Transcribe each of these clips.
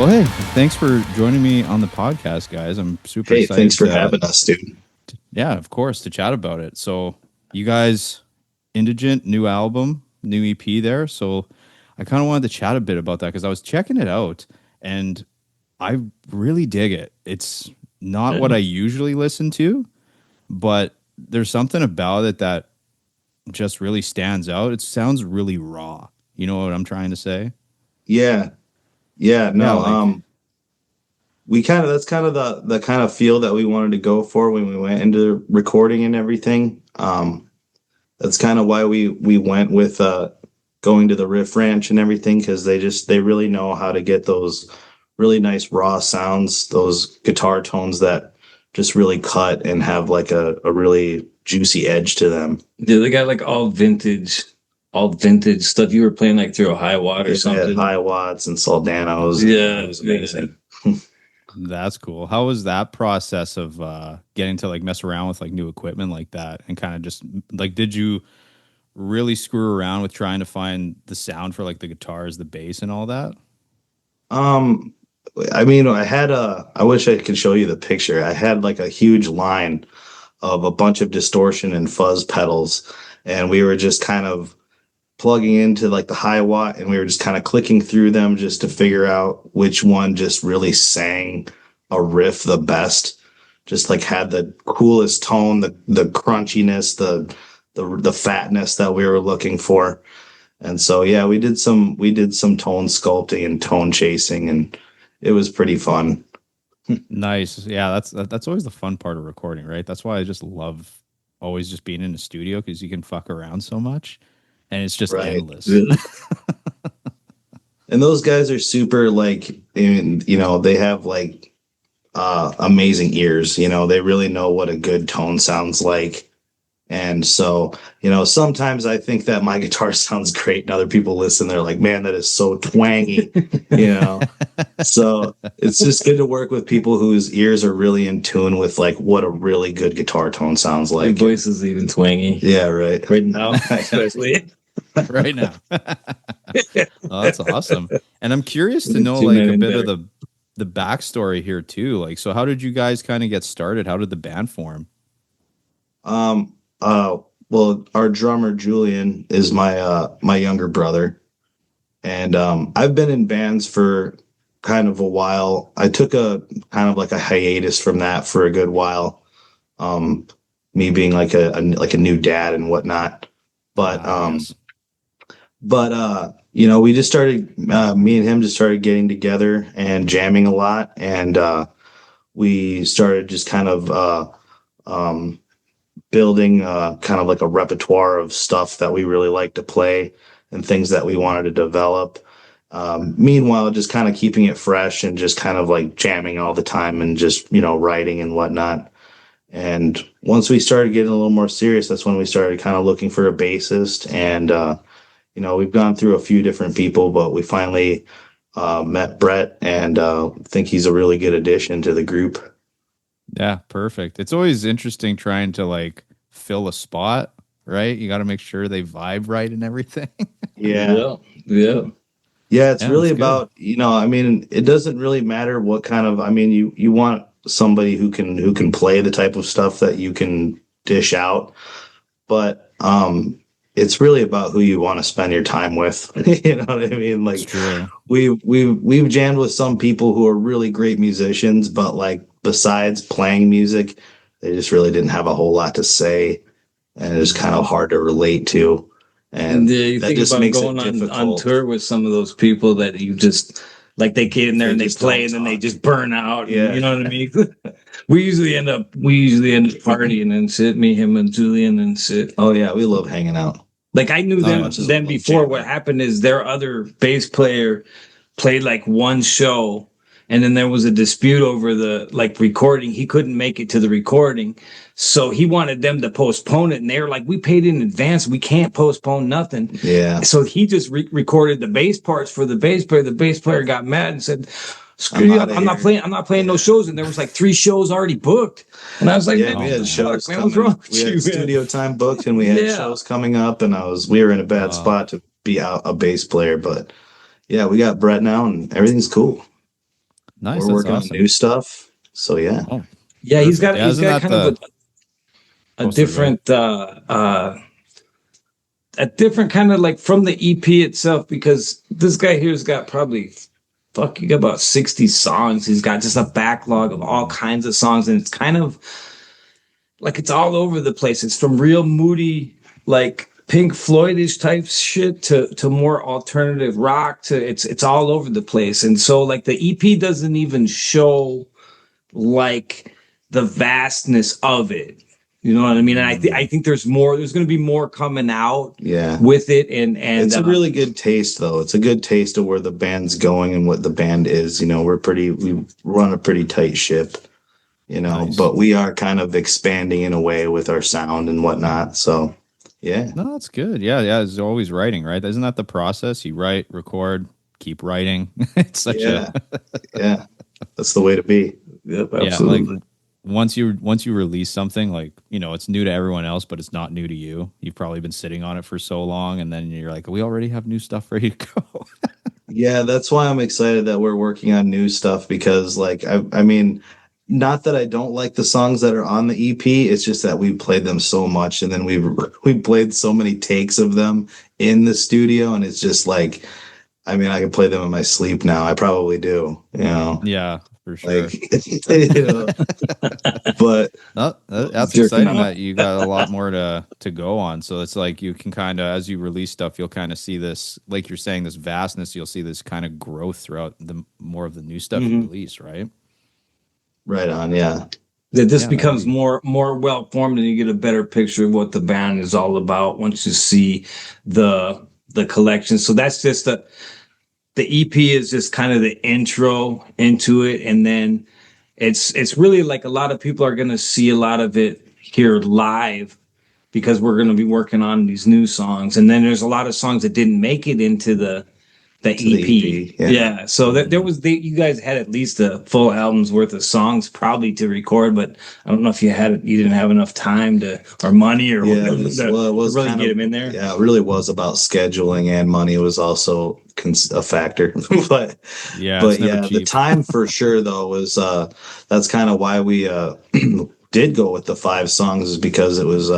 Well, hey, thanks for joining me on the podcast, guys. I'm super excited. Thanks for having us, dude. Yeah, of course, to chat about it. So, you guys, Indigent, new album, new EP there. So, I kind of wanted to chat a bit about that because I was checking it out and I really dig it. It's not what I usually listen to, but there's something about it that just really stands out. It sounds really raw. You know what I'm trying to say? Yeah. That's kind of the kind of feel that we wanted to go for when we went into recording and everything. That's kind of why we went with going to the Riff Ranch and everything, because they really know how to get those really nice raw sounds, those guitar tones that just really cut and have like a really juicy edge to them. Yeah, they got like all vintage stuff. You were playing like through a high watt or something. High watts and Soldanos. Yeah, it was amazing. That's cool. How was that process of getting to like mess around with like new equipment like that, and kind of just like, did you really screw around with trying to find the sound for like the guitars, the bass, and all that? I mean, I wish I could show you the picture. I had like a huge line of a bunch of distortion and fuzz pedals, and we were just kind of plugging into like the high watt, and we were just kind of clicking through them just to figure out which one just really sang a riff the best, just like had the coolest tone, the crunchiness, the fatness that we were looking for. And so, yeah, we did some tone sculpting and tone chasing, and it was pretty fun. Nice. Yeah, that's always the fun part of recording, right? That's why I just love always just being in the studio, because you can fuck around so much and it's just endless. And those guys are super, like, they have like amazing ears. They really know what a good tone sounds like. And so, sometimes I think that my guitar sounds great, and other people listen, they're like, man, that is so twangy, So it's just good to work with people whose ears are really in tune with like what a really good guitar tone sounds like. Your voice is even twangy. Yeah, right. Right now, especially. Right now. Oh, that's awesome. And I'm curious to know like a bit of the backstory here too. Like, so how did you guys kind of get started? How did the band form? Well, our drummer Julian is my younger brother, and I've been in bands for kind of a while. I took a kind of like a hiatus from that for a good while, me being like a new dad and whatnot. But we just started, me and him just started getting together and jamming a lot, and we started just kind of building kind of like a repertoire of stuff that we really like to play and things that we wanted to develop. Meanwhile, just kind of keeping it fresh and just kind of like jamming all the time and just, writing and whatnot. And once we started getting a little more serious, that's when we started kind of looking for a bassist. And, we've gone through a few different people, but we finally met Brett, and think he's a really good addition to the group. Yeah, perfect. It's always interesting trying to like fill a spot, right? You got to make sure they vibe right and everything. Yeah. It's really about, it doesn't really matter what kind of, you want somebody who can play the type of stuff that you can dish out, but it's really about who you want to spend your time with. You know what I mean? Like, we've jammed with some people who are really great musicians, but like besides playing music, they just really didn't have a whole lot to say, and it's kind of hard to relate to. And you that think just about makes going it difficult. on tour with some of those people that you just like, they get in there and they play and then they just burn out. Yeah. You know what I mean? we usually end up partying and sit, me, him, and Julian and sit. Oh yeah, we love hanging out. Like, I knew them before. What happened is their other bass player played like one show, and then there was a dispute over the like recording. He couldn't make it to the recording, so he wanted them to postpone it. And they were like, "We paid in advance. We can't postpone nothing." Yeah. So he just recorded the bass parts for the bass player. The bass player got mad and said, "Screw you! I'm not playing no shows." And there was like 3 shows already booked. And I was like, "Yeah, we had shows. What's wrong with you? We had studio time booked, and we had shows coming up. And we were in a bad spot to be out a bass player, but." Yeah, we got Brett now, and everything's cool. Nice. We're That's working on awesome. new stuff. So yeah. Oh, Yeah, he's got kind of a different a different kind of like from the EP itself, because this guy here's got probably you got about 60 songs. He's got just a backlog of all kinds of songs, and it's kind of like it's all over the place. It's from real moody, like Pink Floydish type shit to more alternative rock to it's all over the place. And so like the EP doesn't even show like the vastness of it. You know what I mean? And I think there's going to be more coming out with it. And it's a really good taste though. It's a good taste of where the band's going and what the band is. You know, we run a pretty tight ship, you know, but we are kind of expanding in a way with our sound and whatnot. So yeah. No, that's good. Yeah. It's always writing, right? Isn't that the process? You write, record, keep writing. It's such yeah, that's the way to be. Yep, absolutely. Yeah, like once you release something, like, you know, it's new to everyone else, but it's not new to you. You've probably been sitting on it for so long, and then you're like, we already have new stuff ready to go. Yeah, that's why I'm excited that we're working on new stuff, because like I mean, not that I don't like the songs that are on the EP, it's just that we played them so much, and then we played so many takes of them in the studio, and it's just like, I mean, I can play them in my sleep now. I probably do, you know. Yeah, for sure. Like, you know, but that's exciting that you got a lot more to go on. So it's like you can kind of, as you release stuff, you'll kind of see this, like you're saying, this vastness. You'll see this kind of growth throughout the more of the new stuff you release, right? Right on, yeah. That this becomes more well formed, and you get a better picture of what the band is all about once you see the collection. So that's just the EP is just kind of the intro into it, and then it's really like a lot of people are going to see a lot of it here live, because we're going to be working on these new songs, and then there's a lot of songs that didn't make it into the EP. Yeah. So you guys had at least a full album's worth of songs probably to record, but I don't know if you didn't have enough time or money or whatever to really get them in there. Yeah, it really was about scheduling, and money was also a factor. but the time for sure though was that's kind of why we did go with the 5 songs, is because it was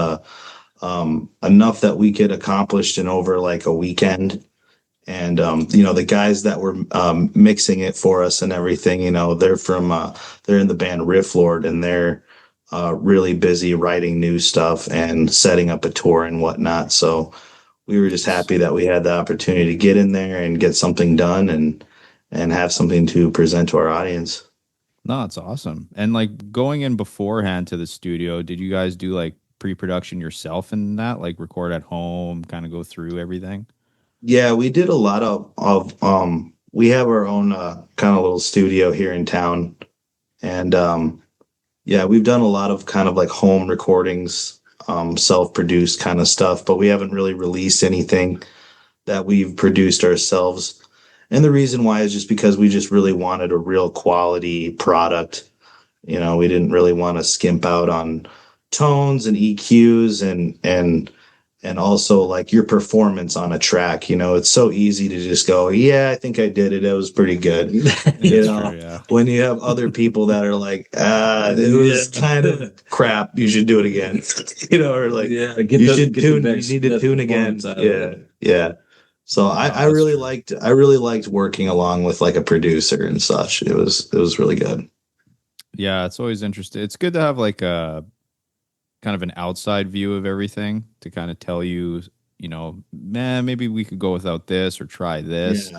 enough that we could accomplish in over like a weekend. And, you know, the guys that were mixing it for us and everything, you know, they're in the band Riff Lord, and they're really busy writing new stuff and setting up a tour and whatnot. So we were just happy that we had the opportunity to get in there and get something done and have something to present to our audience. No, it's awesome. And like going in beforehand to the studio, did you guys do like pre-production yourself in that, like record at home, kind of go through everything? Yeah, we did a lot of we have our own kind of little studio here in town, and we've done a lot of kind of like home recordings, self-produced kind of stuff, but we haven't really released anything that we've produced ourselves. And the reason why is just because we just really wanted a real quality product. You know, we didn't really want to skimp out on tones and EQs and also like your performance on a track. You know, it's so easy to just go, yeah, I think I did it. It was pretty good. You know, true, yeah. When you have other people that are like, it was kind of crap, you should do it again. You know, or like, you need to tune again. Yeah. So I really liked working along with like a producer and such. It was really good. Yeah, it's always interesting. It's good to have like a kind of an outside view of everything to kind of tell you, you know, man, maybe we could go without this or try this,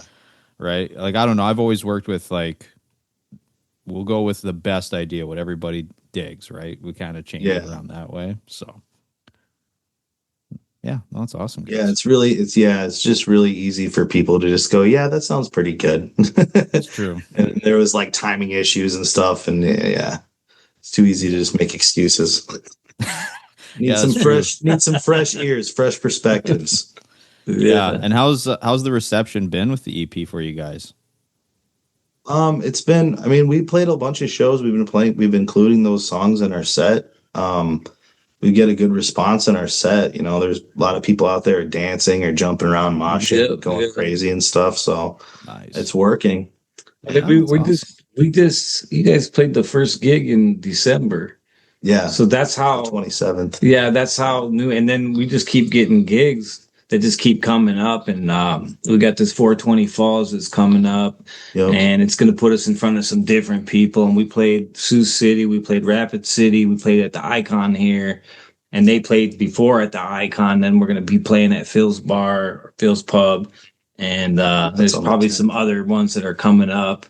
right? Like, I don't know. I've always worked with like, we'll go with the best idea, what everybody digs, right? We kind of change it around that way. So, yeah, no, that's awesome. Guys. Yeah, it's just really easy for people to just go, yeah, that sounds pretty good. That's true. And there was like timing issues and stuff, and it's too easy to just make excuses. Need some fresh ears, fresh perspectives. Yeah. And how's the reception been with the EP for you guys? It's been, I mean, we played a bunch of shows. We've been including those songs in our set. We get a good response in our set. You know, there's a lot of people out there dancing or jumping around, moshing, going crazy and stuff. So it's working. I think You guys played the first gig in December. Yeah. So that's how 27th. Yeah, that's how new. And then we just keep getting gigs that just keep coming up. And we got this 420 Falls that's coming up, Yep. and it's going to put us in front of some different people. And we played Sioux City, we played Rapid City, we played at the Icon here, and they played before at the Icon. Then we're going to be playing at Phil's Bar or Phil's Pub. And there's probably some other ones that are coming up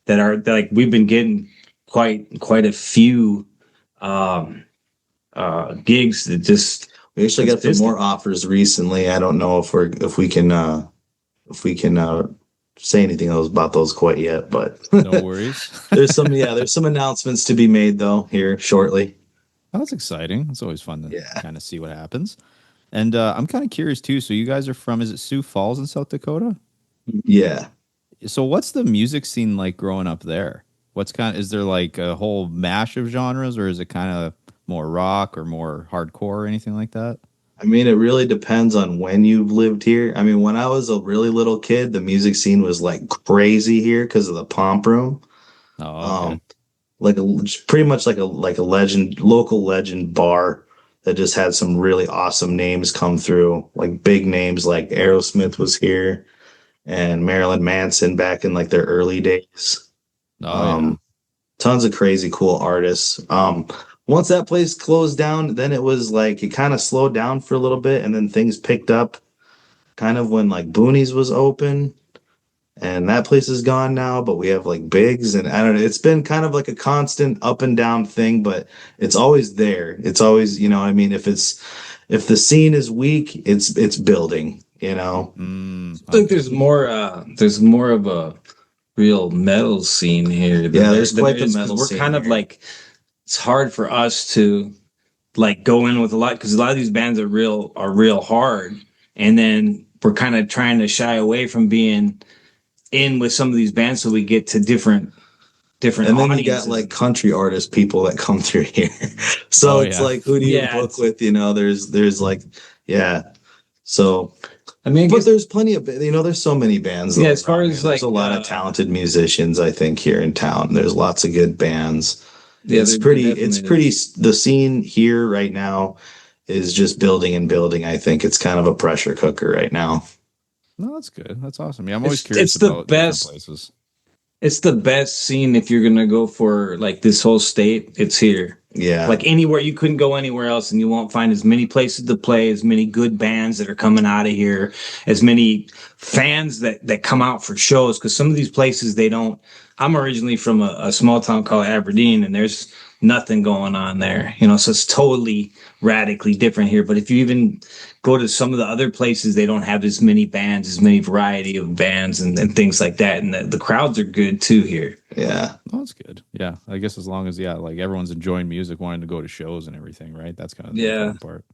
that are like we've been getting quite a few gigs that just We actually got some more offers recently. I don't know if we can say anything else about those quite yet, but No worries. there's some announcements to be made though here shortly. Oh, that's exciting. It's always fun to kind of see what happens. And I'm kind of curious too. So you guys are from, is it Sioux Falls in South Dakota? Yeah. So what's the music scene like growing up there? Is there like a whole mash of genres, or is it kind of more rock or more hardcore or anything like that? I mean, it really depends on when you've lived here. I mean, when I was a really little kid, the music scene was like crazy here because of the Pomp Room. Oh, okay. Pretty much like a local legend bar that just had some really awesome names come through, like big names like Aerosmith was here and Marilyn Manson back in like their early days. Tons of crazy cool artists. Once that place closed down, then it was like it kind of slowed down for a little bit, and then things picked up kind of when like Boonies was open, and that place is gone now, but we have like Biggs, and I don't know, it's been kind of like a constant up and down thing, but it's always there. It's always, you know what I mean, if the scene is weak, it's building, you know. I think there's more of a real metal scene here. There's quite the metal we're scene kind of here. like, it's hard for us to like go in with a lot, because a lot of these bands are real hard, and then we're kind of trying to shy away from being in with some of these bands so we get to different and then audiences. You got like country artist people that come through here. So it's like, who do you book with? You know, there's like, so I mean, but there's plenty of, you know, there's so many bands. Yeah, as far as there's a lot of talented musicians, I think, here in town. There's lots of good bands. Yeah, it's pretty, the scene here right now is just building and building. I think it's kind of a pressure cooker right now. No, that's good. That's awesome. Yeah, I'm always curious about different places. It's the best scene if you're going to go for like this whole state. It's here. Yeah. Like anywhere, you couldn't go anywhere else and you won't find as many places to play, as many good bands that are coming out of here, as many fans that come out for shows. Because some of these places, they don't. I'm originally from a small town called Aberdeen, and there's nothing going on there, you know, so it's totally radically different here. But if you even go to some of the other places, they don't have as many bands, as many variety of bands and things like that. And the crowds are good too here. Yeah. Oh, that's good. Yeah. I guess as long as, like everyone's enjoying music, wanting to go to shows and everything, right? That's kind of the important part.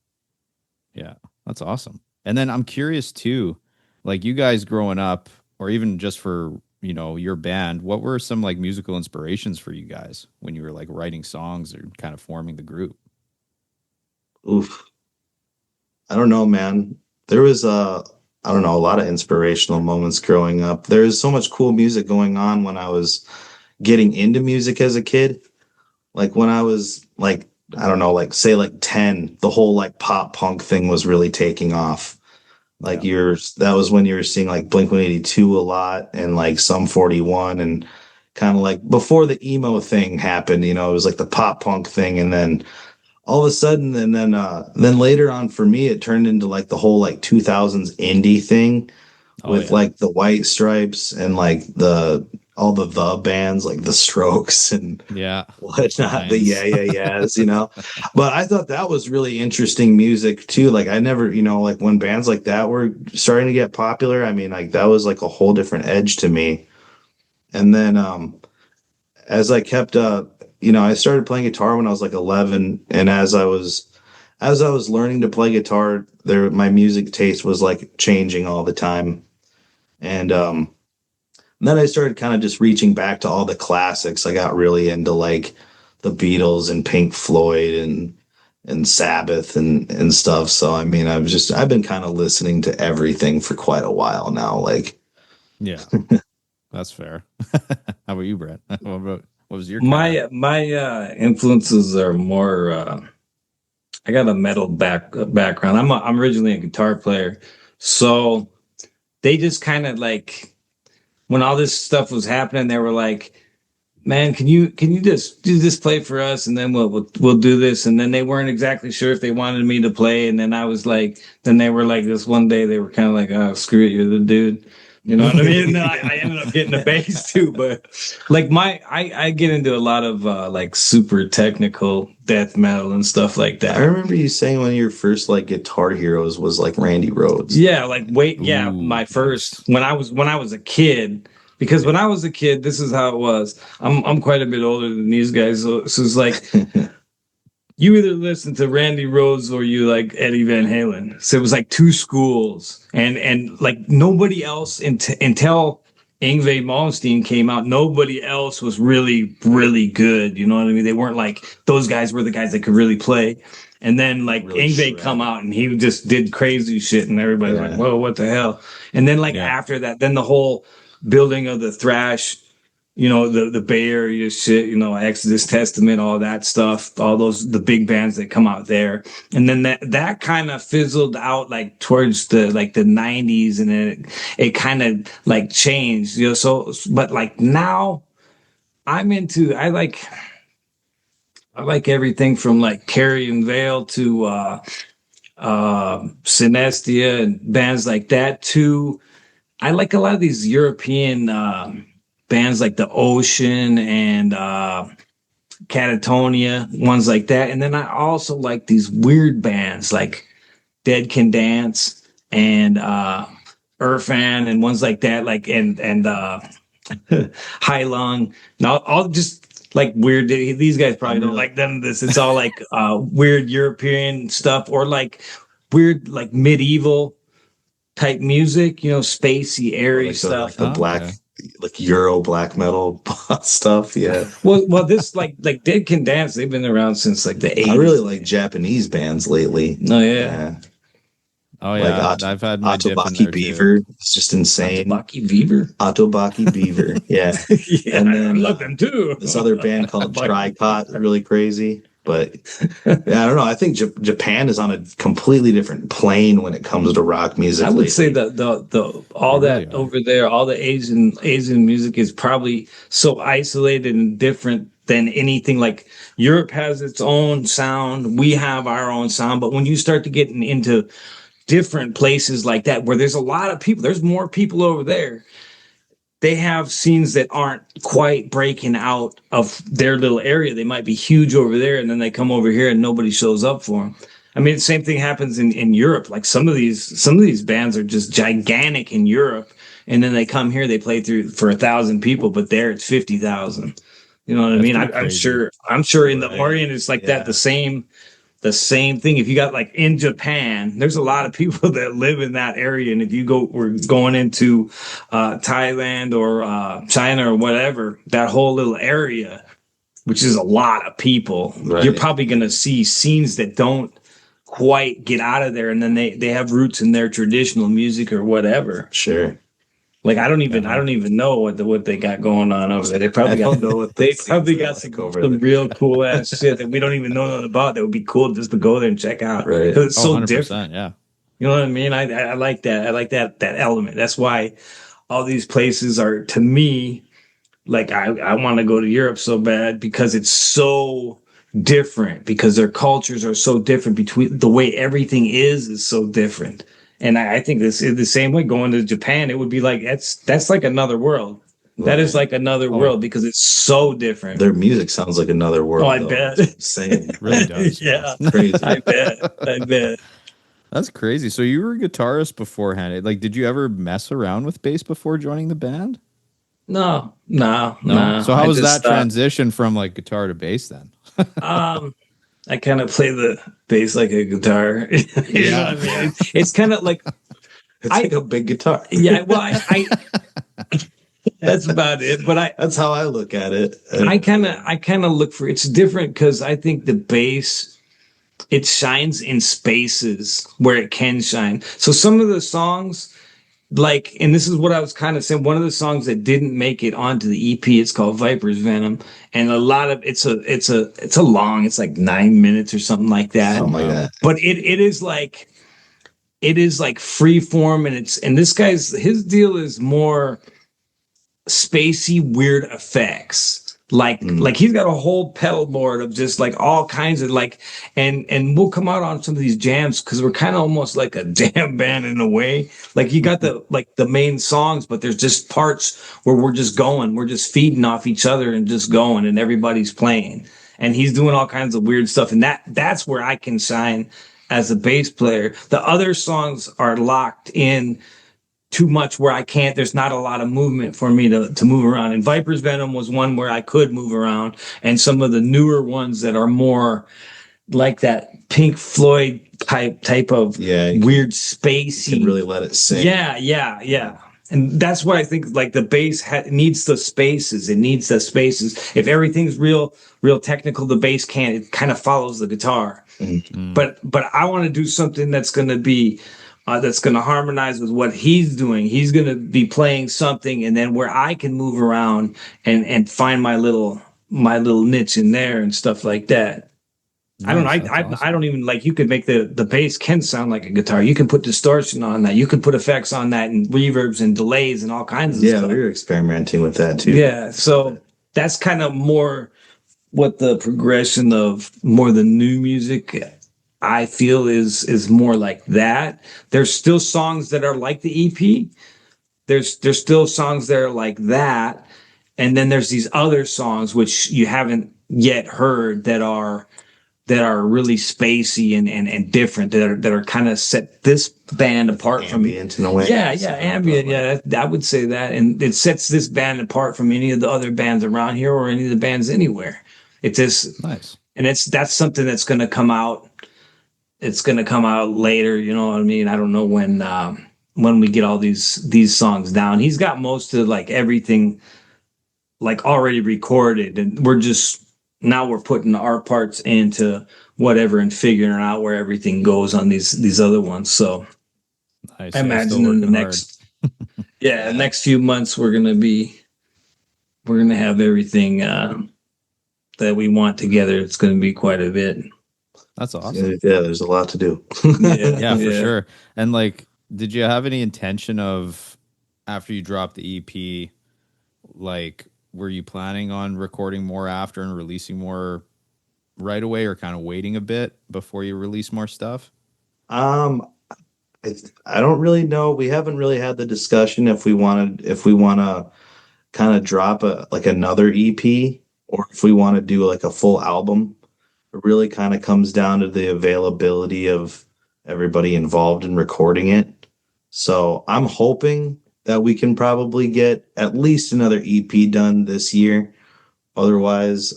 Yeah. That's awesome. And then I'm curious too, like you guys growing up, or even just for, you know, your band, what were some like musical inspirations for you guys when you were like writing songs or kind of forming the group? Oof. I don't know, man. There was a lot of inspirational moments growing up. There's so much cool music going on when I was getting into music as a kid. Like when I was like, I don't know, like say like 10, the whole like pop punk thing was really taking off. Like that was when you were seeing like Blink-182 a lot, and like Sum 41, and kind of like before the emo thing happened, you know, it was like the pop punk thing. And then all of a sudden, and then later on for me, it turned into like the whole like 2000s indie thing with like the White Stripes and like all the bands like the Strokes and whatnot, the yeahs, you know. But I thought that was really interesting music too. Like I never, you know, like when bands like that were starting to get popular, I mean, like that was like a whole different edge to me. And then as I kept you know, I started playing guitar when I was like 11, and as I was learning to play guitar, my music taste was like changing all the time. And then I started kind of just reaching back to all the classics. I got really into like the Beatles and Pink Floyd and Sabbath and stuff. So I mean, I've been kind of listening to everything for quite a while now. Like, yeah. That's fair. How about you, Brett? What was your My influences are more. I got a metal background. I'm originally a guitar player, so they just kind of like when all this stuff was happening, they were like, man, can you just play for us, and then we'll do this. And then they weren't exactly sure if they wanted me to play, and then I was like, then they were like, this one day they were kind of like, oh, screw it, you're the dude. You know what I mean? No, I ended up getting the bass too, but like I get into a lot of like super technical death metal and stuff like that. I remember you saying one of your first like guitar heroes was like Randy Rhoads. Yeah, my first when I was a kid. Because when I was a kid, this is how it was. I'm quite a bit older than these guys, so it's like you either listen to Randy Rhoads or you like Eddie Van Halen. So it was like two schools, and like nobody else until Yngwie Malmsteen came out, nobody else was really good. You know what I mean? They weren't like those guys were the guys that could really play. And then like really Yngwie come out and he just did crazy shit, and everybody's like, "Whoa, what the hell?" And then after that, then the whole building of the thrash, you know, the Bay Area shit, you know, Exodus, Testament, all that stuff, all the big bands that come out there. And then that kind of fizzled out like towards the 90s, and then it kind of like changed, you know. So but like now I like everything from like Carrion Vale to Synestia and bands like that to I like a lot of these European bands like The Ocean and Catatonia, ones like that. And then I also like these weird bands like Dead Can Dance and Irfan and ones like that, like and High Lung. Now all just like weird. These guys probably don't like them. It's all like weird European stuff or like weird like medieval type music, you know, spacey, airy stuff. Like the black, like Euro black metal stuff. Yeah. Well, this like Dead Can Dance. They've been around since like the 80s. I really like Japanese bands lately. Oh yeah. Oh yeah. Like I've had my Otobaki Beaver. It's just insane. Otobaki Beaver. Otobaki Beaver. Yeah. Yeah, and then I love them too. This other band called Tricot, really crazy. But yeah, I don't know. I think Japan is on a completely different plane when it comes to rock music. I would say that over there, all the Asian music is probably so isolated and different than anything. Like Europe has its own sound, we have our own sound. But when you start to get into different places like that, where there's a lot of people, there's more people over there. They have scenes that aren't quite breaking out of their little area. They might be huge over there, and then they come over here and nobody shows up for them. I mean, the same thing happens in Europe. Like some of these bands are just gigantic in Europe, and then they come here, they play through for 1,000 people, but there it's 50,000. You know what I mean? I'm sure in the Orient it's like that. The same thing. If you got like in Japan, there's a lot of people that live in that area. And if we're going into Thailand or China or whatever, that whole little area, which is a lot of people, you're probably going to see scenes that don't quite get out of there. And then they have roots in their traditional music or whatever. Sure. Like I don't even know what they got going on over there. They probably got some real cool ass shit that we don't even know nothing about. That would be cool just to go there and check out. Right. Because it's so different. Yeah. You know what I mean? I like that. I like that element. That's why all these places are, to me, like I want to go to Europe so bad because it's so different, because their cultures are so different, between the way everything is so different. And I think this is the same way. Going to Japan, it would be like that's like another world. That is like another world because it's so different. Their music sounds like another world. Oh, I bet. It's insane. It really does. Yeah, crazy. I bet. That's crazy. So you were a guitarist beforehand. Like, did you ever mess around with bass before joining the band? No. So how was that transition from like guitar to bass then? I kind of play the bass like a guitar. You know what I mean? It's kind of like it's like a big guitar. Yeah, well, I that's about it. But that's how I look at it. I kind of look for, it's different because I think the bass, it shines in spaces where it can shine. So some of the songs, like, and this is what I was kind of saying. One of the songs that didn't make it onto the EP, it's called Viper's Venom, and a lot of it's a long, it's like 9 minutes or something like that. Something like that. But it is like free form, and this guy's his deal is more spacey, weird effects. Like he's got a whole pedal board of just like all kinds of like, and we'll come out on some of these jams because we're kind of almost like a jam band in a way. Like you got the main songs, but there's just parts where we're just feeding off each other and just going, and everybody's playing, and he's doing all kinds of weird stuff, and that's where I can shine as a bass player. The other songs are locked in too much where there's not a lot of movement for me to move around. And Viper's Venom was one where I could move around. And some of the newer ones that are more like that Pink Floyd type of weird spacey. You can really let it sing. Yeah. And that's why I think like the bass needs the spaces. It needs the spaces. If everything's real technical, the bass can't. It kind of follows the guitar. Mm-hmm. But I want to do something that's going to be that's going to harmonize with what he's doing. He's going to be playing something, and then where I can move around and find my little niche in there and stuff like that. Nice, I don't know. Awesome. I don't even like. You could make the bass can sound like a guitar. You can put distortion on that. You can put effects on that and reverbs and delays and all kinds of stuff. Yeah, we were experimenting with that too. Yeah, so that's kind of more what the progression of more the new music I feel is more like that. There's still songs that are like the EP. There's still songs that are like that, and then there's these other songs which you haven't yet heard that are really spacey and different, that are kind of set this band apart ambient from in a way. Yeah, ambient. Yeah, I would say that, and it sets this band apart from any of the other bands around here or any of the bands anywhere. It's just nice, and that's something that's going to come out. It's going to come out later. You know what I mean? I don't know when we get all these songs down. He's got most of like everything like already recorded, and we're putting our parts into whatever and figuring out where everything goes on these other ones. So nice. I imagine in the next next few months we're gonna have everything that we want together. It's gonna be quite a bit. That's awesome. Yeah, there's a lot to do. yeah, for sure. And like, did you have any intention of, after you dropped the EP, like, were you planning on recording more after and releasing more right away, or kind of waiting a bit before you release more stuff? I don't really know. We haven't really had the discussion if we want to kind of drop another EP, or if we want to do like a full album. It really kind of comes down to the availability of everybody involved in recording it. So I'm hoping that we can probably get at least another EP done this year. Otherwise,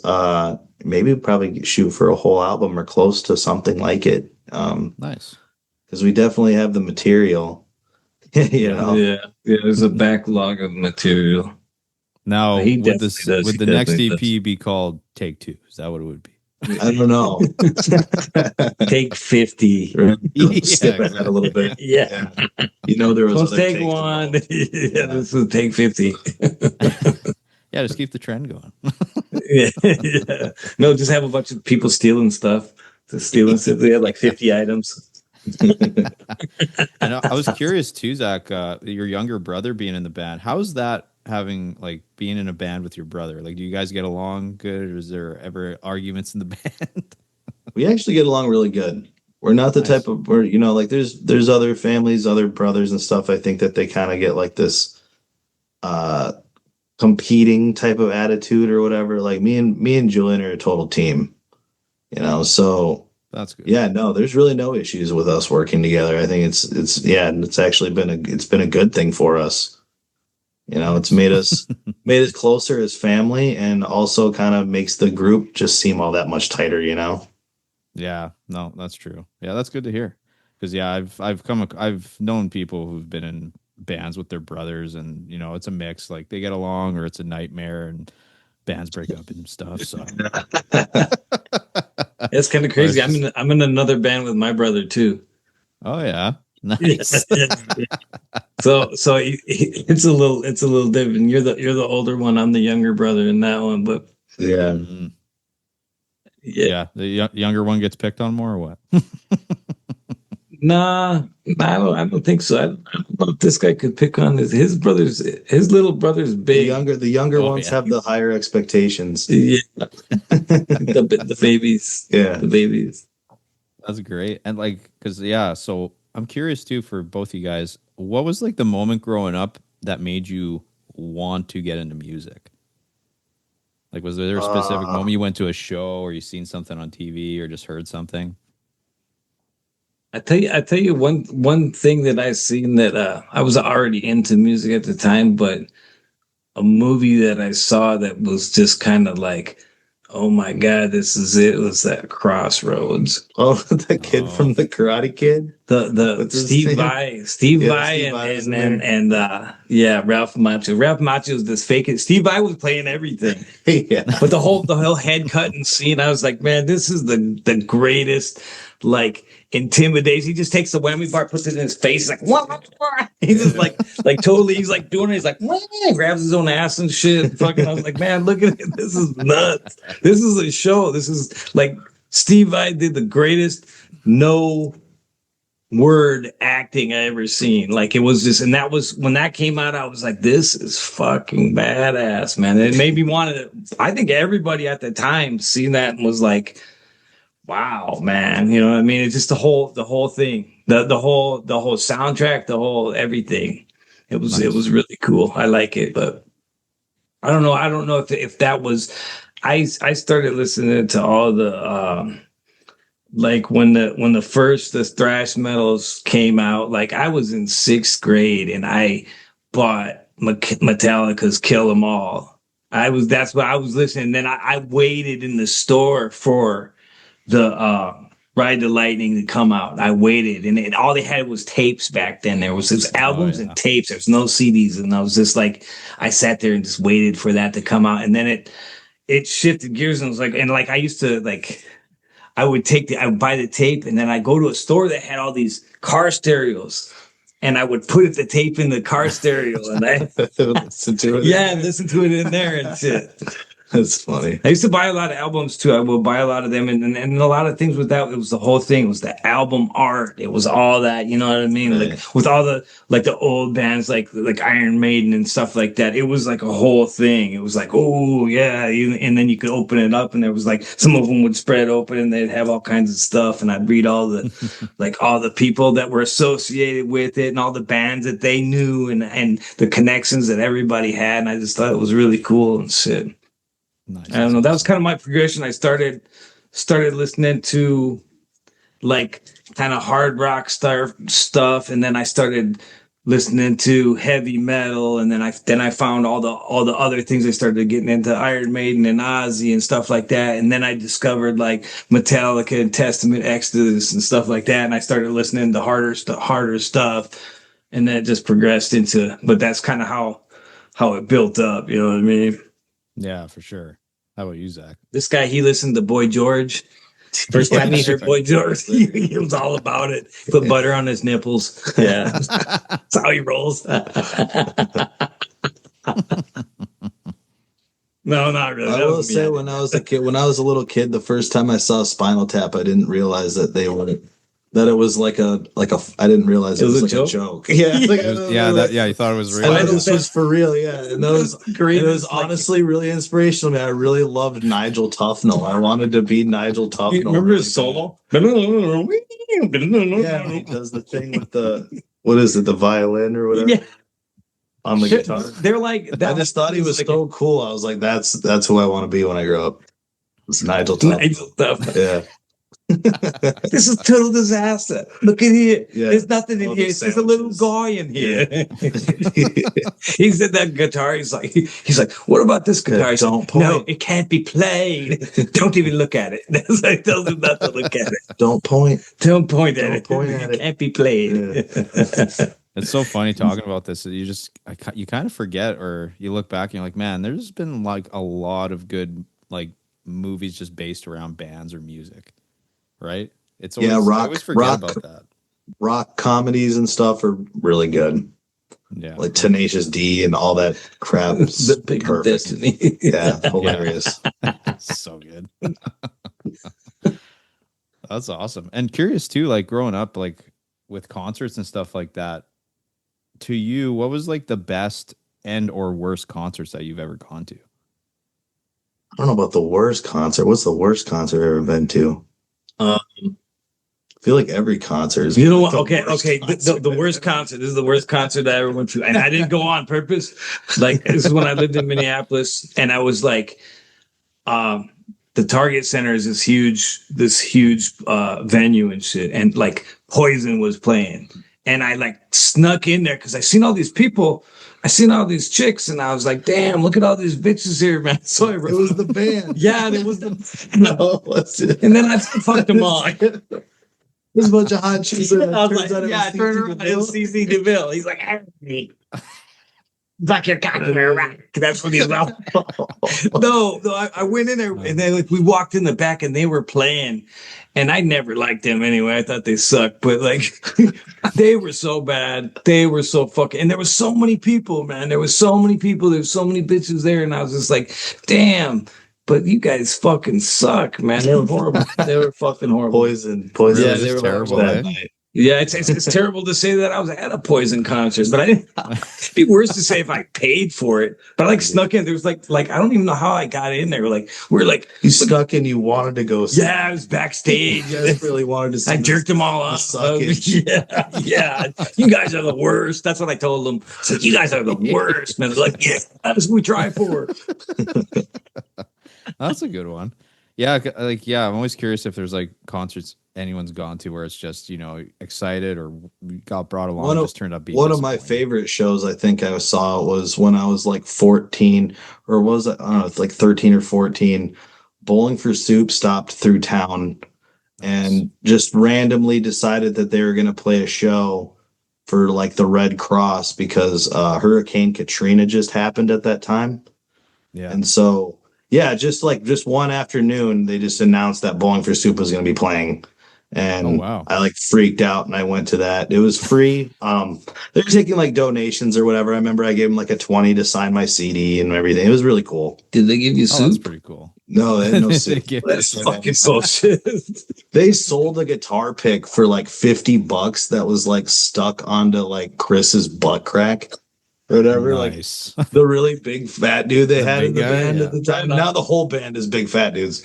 maybe probably shoot for a whole album or close to something like it. Nice. Because we definitely have the material. you know? Yeah, there's a backlog of material. Now, would the next EP be called Take Two? Is that what it would be? I don't know. Take 50. Skip ahead a little bit. Yeah. You know, there was take one. This is take 50. Yeah, just keep the trend going. yeah. No, just have a bunch of people stealing stuff. They had like 50 items. And I was curious too, Zach, your younger brother being in the band. How's that, having like being in a band with your brother? Like, do you guys get along good, or is there ever arguments in the band? We actually get along really good. We're not the type of, like there's other families, other brothers and stuff. I think that they kind of get like this competing type of attitude or whatever. Like me and Julian are a total team, so that's good. Yeah, no, there's really no issues with us working together. I think it's actually been a good thing for us. It's made us closer as family, and also kind of makes the group just seem all that much tighter, Yeah, no, that's true. Yeah, that's good to hear. Because I've known people who've been in bands with their brothers, and it's a mix. Like, they get along, or it's a nightmare, and bands break up and stuff. So it's kind of crazy. I'm in another band with my brother too. Oh yeah. Nice. So it's a little different. You're the older one. I'm the younger brother in that one. But Yeah. Yeah. The younger one gets picked on more or what? Nah, I don't think so. I don't know if this guy could pick on his brother's. His little brother's big. The younger ones have the higher expectations. Yeah, the babies. Yeah, the babies. That's great. And like, because so I'm curious too for both you guys. What was like the moment growing up that made you want to get into music? Like, was there a specific moment you went to a show or you seen something on TV or just heard something? I tell you one thing that I seen that I was already into music at the time, but a movie that I saw that was just kind of like, oh my God, this is it. Was that Crossroads? Oh, the kid from the Karate Kid, the Steve Vai, and Ralph Macchio. Ralph Macchio was this fake. Steve Vai was playing everything. Yeah, but the whole head cutting scene, I was like, man, this is the greatest. Like intimidation. He just takes the whammy bar, puts it in his face. He's like, what? He's just like totally. He's like doing it. He's like, what? Grabs his own ass and shit. Fucking. I was like, man, look at it. This is nuts. This is a show. This is like Steve Vai did the greatest no word acting I ever seen. Like it was just, and that was when that came out. I was like, this is fucking badass, man. And it made me want to. I think everybody at the time seen that and was like, wow, man, you know what I mean? It's just the whole thing, the whole soundtrack, the whole everything. It was really cool. I like it, but I don't know if that was. I started listening to all the like when the thrash metals came out. Like I was in 6th grade and I bought Metallica's Kill 'Em All. That's what I was listening. Then I waited in the store for the Ride the Lightning to come out. I waited, and all they had was tapes back then. There was albums and tapes. There's no CDs, and I was just like, I sat there and just waited for that to come out, and then it shifted gears and was like, and like I used to like, I would buy the tape, and then I go to a store that had all these car stereos. And I would put the tape in the car stereo, and I listen to it in there and shit. That's funny. I used to buy a lot of albums too. I would buy a lot of them, and a lot of things with that. It was the whole thing. It was the album art. It was all that. You know what I mean? Right. Like with all the old bands, like Iron Maiden and stuff like that. It was like a whole thing. It was like, oh yeah, and then you could open it up, and there was like some of them would spread open, and they'd have all kinds of stuff. And I'd read all the all the people that were associated with it, and all the bands that they knew, and the connections that everybody had. And I just thought it was really cool and shit. Nice. I don't know. That was kind of my progression. I started listening to like kind of hard rock stuff, and then I started listening to heavy metal, and then I found all the other things. I started getting into Iron Maiden and Ozzy and stuff like that, and then I discovered like Metallica and Testament, Exodus and stuff like that, and I started listening to harder stuff, and then it just progressed into. But that's kind of how it built up. You know what I mean? Yeah, for sure. How about you, Zach? This guy, he listened to Boy George. First time he heard Boy George, he was all about it. Put butter on his nipples. Yeah. That's how he rolls. No, not really. I will say when I was a little kid, the first time I saw Spinal Tap, I didn't realize that it was like a I didnn't realize it was like a joke. Yeah, you thought it was real. I thought this was for real. Yeah, and that was great. It was honestly really inspirational. I really loved Nigel Tufnell. I wanted to be Nigel Tufnell. Remember his solo? Yeah, he does the thing with the violin or whatever. Yeah. On the guitar. They're like I just thought he was so cool. I was like, that's who I want to be when I grow up. It's Nigel Tufnell. Yeah. This is total disaster. Look at here. Yeah. There's nothing in here. It's just a little guy in here. Yeah. He's in that guitar. He's like, what about this guitar? Don't point. No, it can't be played. Don't even look at it. That's like, tells him not to look at it. Don't point. Don't point at it. It can't be played. Yeah. It's so funny talking about this. You kind of forget, or you look back and you're like, man, there's been like a lot of good like movies just based around bands or music. Right? It's always, rock. I always forget about that. rock comedies and stuff are really good. Yeah. Like Tenacious D and all that crap. The Big Destiny. Yeah, hilarious. So good. That's awesome. And curious too, like growing up, like with concerts and stuff like that, to you, what was like the best and or worst concerts that you've ever gone to? I don't know about the worst concert. What's the worst concert I've ever been to? I feel like every concert is. You know what? Okay. The worst concert. This is the worst concert I ever went to, and I didn't go on purpose. Like this is when I lived in Minneapolis, and I was like, the Target Center is this huge venue and shit, and like Poison was playing, and I like snuck in there because I seen all these people. I seen all these chicks, and I was like, "Damn, look at all these bitches here, man!" So It was the band. yeah, it was the. No, what's it? And then I fucked them all. There's a bunch of hot chicks. I was like, yeah, I turned around. It was CC DeVille. He's like, hey, me. Like your cocker, right? That's what he's about. No, I went in there and then like we walked in the back and they were playing, and I never liked them anyway. I thought they sucked, but like they were so bad. They were so fucking, and there was so many people, man. There was so many people. There was so many bitches there, and I was just like, damn. But you guys fucking suck, man. They were horrible. They were fucking horrible. Poison. Yeah, they were terrible. that night. Yeah, it's terrible to say that I was at a Poison concert, but I didn't. It'd be worse to say if I paid for it. But I like snuck in. There was like I don't even know how I got in there. We're like you snuck in. You wanted to go. See yeah, I was backstage. You guys really wanted to. See I jerked them all up. Yeah. You guys are the worst. That's what I told them. It's like you guys are the worst. And I was like, yeah, that's what we try for. That's a good one. Yeah, I'm always curious if there's like concerts anyone's gone to where it's just, you know, excited or got brought along and just turned up being one of my favorite shows I think I saw was when I was like 14 or was I don't know, it's like 13 or 14. Bowling for Soup stopped through town and just randomly decided that they were going to play a show for like the Red Cross because Hurricane Katrina just happened at that time. Yeah. And so yeah, just one afternoon, they just announced that Bowling for Soup was going to be playing. And I like freaked out and I went to that. It was free. They're taking like donations or whatever. I remember I gave them like a 20 to sign my CD and everything. It was really cool. Did they give you soup? That's pretty cool. No, they had no soup. That's fucking bullshit. They sold a guitar pick for like $50 that was like stuck onto like Chris's butt crack. Or whatever, nice. Like the really big fat dude they had in the band yeah. at the time. Now the whole band is big fat dudes,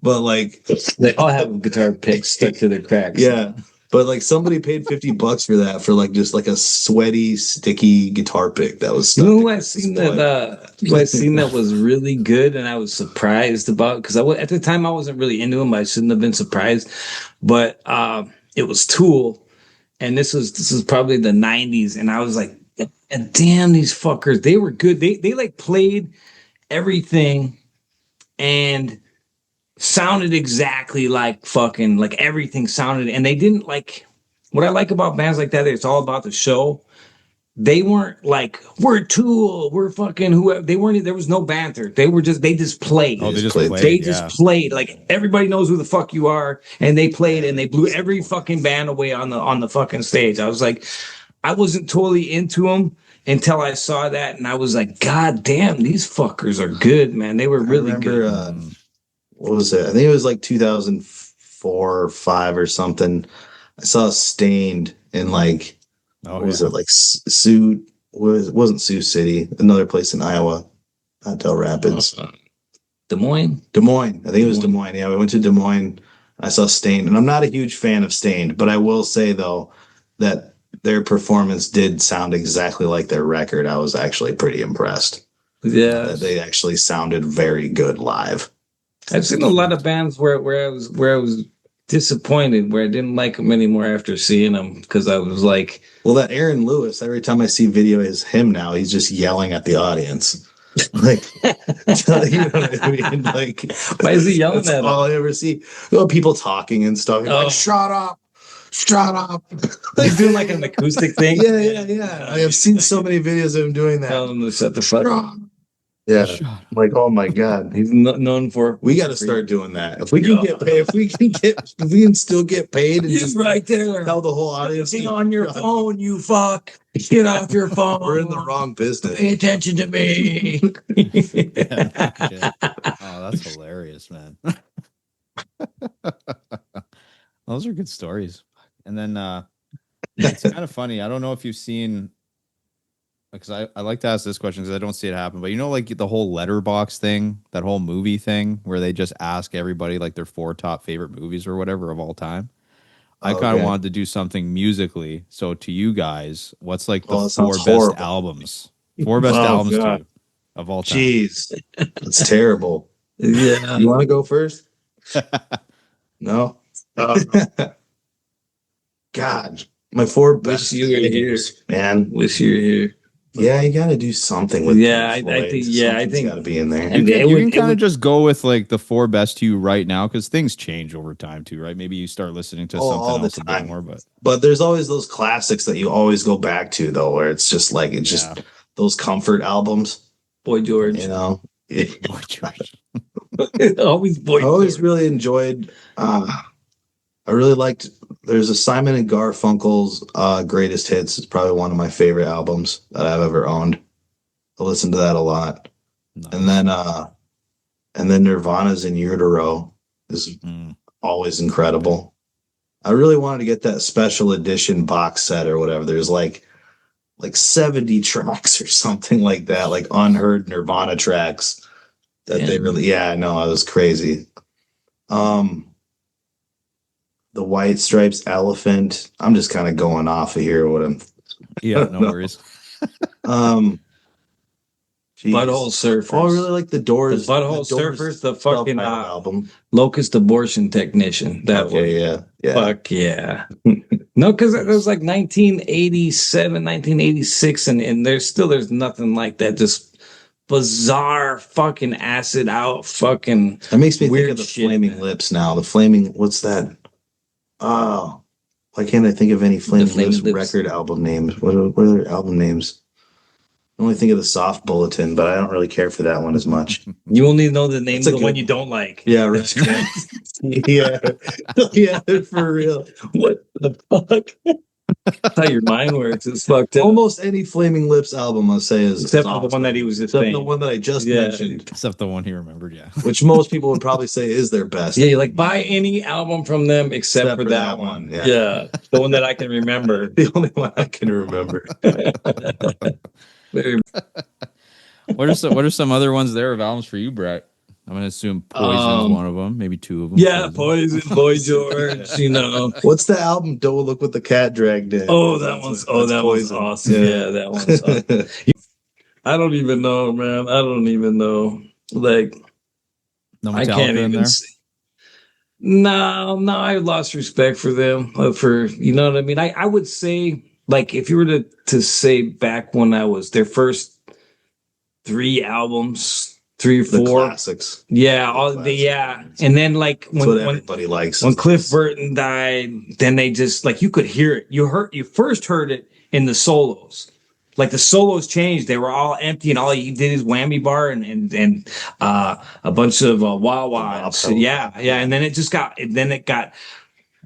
but like they all have guitar picks stuck to their cracks. Yeah, but like somebody paid $50 for that for like just like a sweaty, sticky guitar pick that was. You know who I seen that was really good and I was surprised about because at the time I wasn't really into him. I shouldn't have been surprised, but it was Tool, and this is probably the '90s, and I was like. And damn, these fuckers, they were good. They like played everything and sounded exactly like fucking like everything sounded. And they didn't like what I like about bands like that. It's all about the show. They weren't like we're Tool, we're fucking whoever. They weren't. There was no banter. They just played. Oh, they just played. Like everybody knows who the fuck you are, and they played and they blew every fucking band away on the fucking stage. I was like. I wasn't totally into them until I saw that, and I was like, God damn, these fuckers are good, man. They were really good. What was it? I think it was like 2004 or 5 or something. I saw Stained in like, what was it? Like Sioux, it wasn't Sioux City, another place in Iowa, not Del Rapids. Des Moines? Des Moines. I think it was Des Moines. Yeah, we went to Des Moines. I saw Stained, and I'm not a huge fan of Stained, but I will say, though, that their performance did sound exactly like their record. I was actually pretty impressed. Yeah, they actually sounded very good live. I've seen a lot of bands where I was disappointed, where I didn't like them anymore after seeing them because I was like, well, that Aaron Lewis. Every time I see video is him now, he's just yelling at the audience. Like, you know what I mean? Like, why is he yelling at them? All I ever see. Well, people talking and stuff. Like, shut up. He's doing like an acoustic thing. Yeah. I have seen so many videos of him doing that. Tell him to shut the fuck up. Yeah. Shut Like, oh my God. He's known for. We got to start doing that. If we can get paid, if we can still get paid and He's just right there. tell the whole audience Sitting on your phone, you fuck. Get off your phone. We're in the wrong business. Pay attention to me. Yeah, no shit. Oh, that's hilarious, man. Those are good stories. And then it's kind of funny. I don't know if you've seen, because I like to ask this question because I don't see it happen, but you know, like the whole letterbox thing, that whole movie thing where they just ask everybody like their 4 top favorite movies or whatever of all time. I kind of wanted to do something musically. So to you guys, what's like the 4 best albums? 4 best albums to you of all time. Jeez, that's terrible. Yeah. You want to go first? No. God, my 4 best. Wish you were here, man. Wish you were here. Yeah, you got to do something with. I think got to be in there. And you can kind of just go with like the 4 best to you right now because things change over time too, right? Maybe you start listening to something all the else time. a bit more, but there's always those classics that you always go back to though, where it's just like those comfort albums. Boy George, you know. Boy George. Always Boy. I always really enjoyed. I really liked. There's a Simon and Garfunkel's Greatest Hits. It's probably one of my favorite albums that I've ever owned. I listen to that a lot. Nice. And then Nirvana's In Utero is always incredible. I really wanted to get that special edition box set or whatever. There's like 70 tracks or something like that, like unheard Nirvana tracks that they really. Yeah, no, it was crazy. The White Stripes Elephant. I'm just kind of going off of here. What I'm. Yeah, no worries. Butthole Surfers. Oh, I really like the Doors. The Butthole Surfers, the fucking album. Locust Abortion Technician. That one. Yeah. Fuck yeah. No, because it was like 1987, 1986, and there's nothing like that. Just bizarre fucking acid out fucking. That makes me weird think of the shit, Flaming man. Lips now. The Flaming, what's that? Oh, why can't I think of any Flaming Lips record album names? What are their album names? I only think of the Soft Bulletin, but I don't really care for that one as much. You only know the name of the one you don't like. Yeah, right. yeah, for real. What the fuck? That's how your mind works. It's fucked up. Almost any Flaming Lips album, I'll say, is except for the one that he was except the one that I just mentioned. Except the one he remembered, yeah. Which most people would probably say is their best. Yeah, you like buy any album from them except for that one. Yeah, the one that I can remember. The only one I can remember. What are some other ones there of albums for you, Brett? I'm gonna assume Poison's one of them, maybe 2 of them. Yeah, Poison, Boy George. You know, what's the album? Don't Look What the Cat Dragged In. Oh, that one's awesome. Yeah, that one's awesome. I don't even know, man. I don't even know. Like, no I can't even see. No, I lost respect for them. For you know what I mean. I would say, like, if you were to say back when I was their first 3 albums. 3 or 4 the classics. Yeah, and then like when everybody likes when Cliff Burton died, then they just like you could hear it. You first heard it in the solos. Like the solos changed; they were all empty, and all he did is whammy bar and a bunch of wah-wah. Yeah, and then it got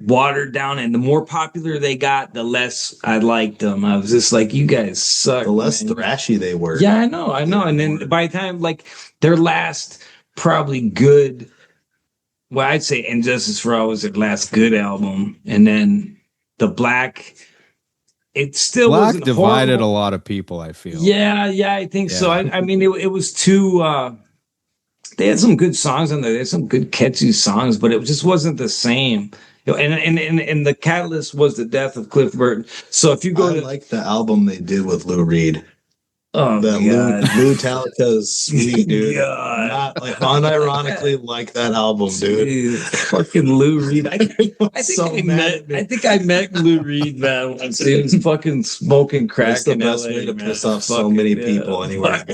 watered down, and the more popular they got, the less I liked them. I was just like, you guys suck. The less thrashy they were. Yeah, I know. And then by the time like their last probably good, well, I'd say Injustice for All was their last good album, and then the Black. It still wasn't divided horrible. A lot of people, I feel. Yeah, I think so. I mean, it was too. They had some good songs on there. They had some good catchy songs, but it just wasn't the same. You know, and the catalyst was the death of Cliff Burton. So if you go like the album they did with Lou Reed. Oh the my God. Lou Talica's Sweet, dude. God. Not like unironically like that album, dude. Fucking Lou Reed. I think I met Lou Reed, man, once he was fucking smoking crack. That's the best way to piss off so many people anywhere.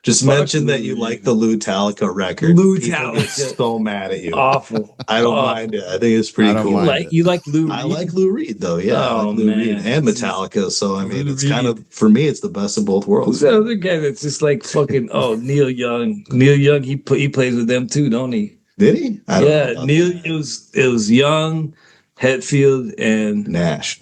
Just mention that you like the Lou Talica record. People get so mad at you. Awful. I don't mind it. I think it's pretty cool. You like Lou Reed? I like Lou Reed though. Yeah, I like Lou Reed and Metallica. So I mean, it's kind of, for me, it's the best of both worlds. Who's that other guy that's just like fucking? Oh, Neil Young. Neil Young. He plays with them too, don't he? Did he? Yeah, Neil. It was Young, Hetfield, and Nash,